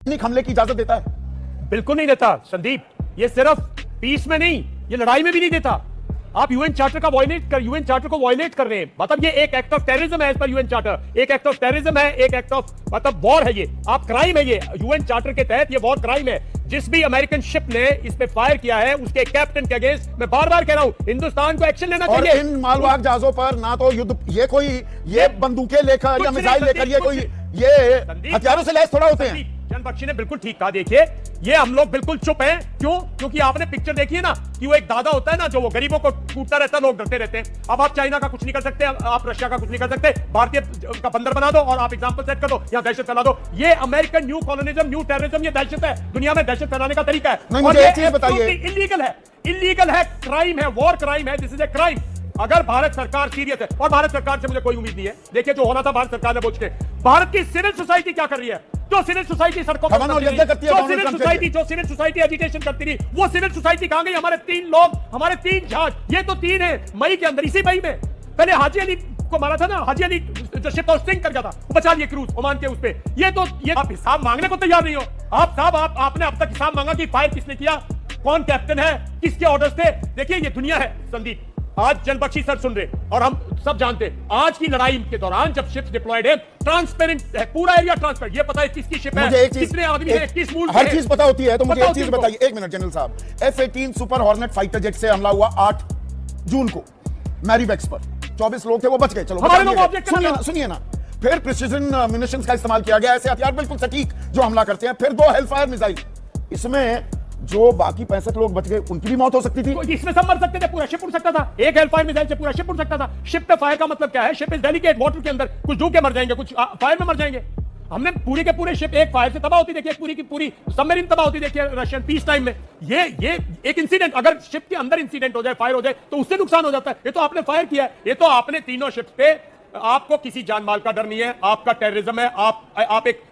हमले की इजाजत देता है? बिल्कुल नहीं देता संदीप। ये सिर्फ पीस में नहीं, ये लड़ाई में भी नहीं देता। आप यूएन चार्टर को वायलेट कर रहे हैं। मतलब ये एक एक्ट ऑफ टेररिज्म है। इस पर यूएन चार्टर एक एक्ट ऑफ टेररिज्म है, एक एक्ट ऑफ मतलब वॉर है। ये आप क्राइम है। ये यूएन चार्टर के तहत ये वॉर क्राइम है। जिस भी अमेरिकन शिप ने इस पे फायर किया है उसके कैप्टन के अगेंस्ट मैं बार बार कह रहा हूं हिंदुस्तान को एक्शन लेना और चाहिए। इन मालवाहक जहाजों पर ना तो युद्ध ये बंदूकें लेकर या मिसाइल लेकर ये हथियारों से लैस थोड़ा होते हैं। चंद बख्शी ने बिल्कुल ठीक कहा। देखिए ये हम लोग बिल्कुल चुप हैं। क्यों? क्योंकि आपने पिक्चर देखी है ना कि वो एक दादा होता है ना जो वो गरीबों को कूटता रहता है, लोग डरते रहते हैं। अब आप चाइना का कुछ नहीं कर सकते, आप रशिया का कुछ नहीं कर सकते, भारतीय का बंदर बना दो और आप एग्जांपल सेट कर दो या दहशत फैला दो। ये American new colonialism, new terrorism, ये दहशत है। दुनिया में दहशत फैलाने का तरीका है। और ये बताइए, इलीगल है, क्राइम है, वॉर क्राइम है। This is a crime. अगर भारत सरकार सीरियस है, और भारत सरकार से मुझे कोई उम्मीद नहीं है। देखिए जो होना था भारत सरकार ने बोझ के, भारत की सिविल सोसाइटी क्या कर रही है? जो सिविल सोसाइटी सड़कों पर जो सिविल सोसाइटी एजिटेशन करती रही, वो सिविल सोसाइटी कहां गई? हमारे 3 लोग, हमारे 3 जहाज, ये तो 3 है मई के अंदर, इसी मई में पहले हाजी अली को मारा था ना। हाजी अली जो शिप सिंक कर गया था, वो बचा लिए क्रूज ओमान के उस पे। ये आप हिसाब मांगने को तैयार नहीं हो। आप साहब आपने अब तक हिसाब मांगा कि फायर किसने किया, कौन कैप्टन है, किसके ऑर्डर्स थे? देखिए ये दुनिया है संदीप। आज चंद बख्शी सर सुन रहे और हम सब जानते हैं आज की लड़ाई के दौरान जब शिप्स डिप्लॉयड है, ट्रांसपेरेंट है, पूरा एरिया ट्रांसपेरेंट। ये पता है किसकी शिप है, कितने आदमी हैं, किस मूल हर चीज पता होती है। तो मुझे एक चीज बताइए, 1 मिनट जनरल साहब। F-18 super hornet fighter jet से हमला हुआ 8 जून को मैरीबैक्स पर। 24 लोग थे, वो बच गए। चलो सुनिए ना। फिर प्रिसीजन म्यूनिशंस का इस्तेमाल किया गया, ऐसे हथियार बिल्कुल सटीक जो हमला करते हैं। फिर 2 हेलफायर मिसाइल। इसमें जो बाकी 65 लोग बच गए उनकी भी मौत हो सकती थी। इसमें सब मर सकते थे, पूरा शिप उड़ सकता था। एक हेलफायर मिसाइल से पूरा शिप उड़ सकता था। शिप पे फायर का मतलब क्या है? शिप इज डेलिकेट, वाटर के अंदर कुछ डूब के मर जाएंगे, कुछ फायर में मर जाएंगे। हमने पूरे के पूरे शिप एक फायर से तबाह होती देखी, पूरी की पूरी सबमरीन तबाह होती देखी रशियन पीस टाइम में। ये एक इंसिडेंट, अगर शिप के अंदर इंसिडेंट हो जाए, फायर हो जाए, तो उससे नुकसान हो जाता है। ये तो आपने फायर किया है, ये तो आपने तीनों शिप्स पे, आपको किसी जान माल का डर नहीं है, आपका टेररिज्म है। आप एक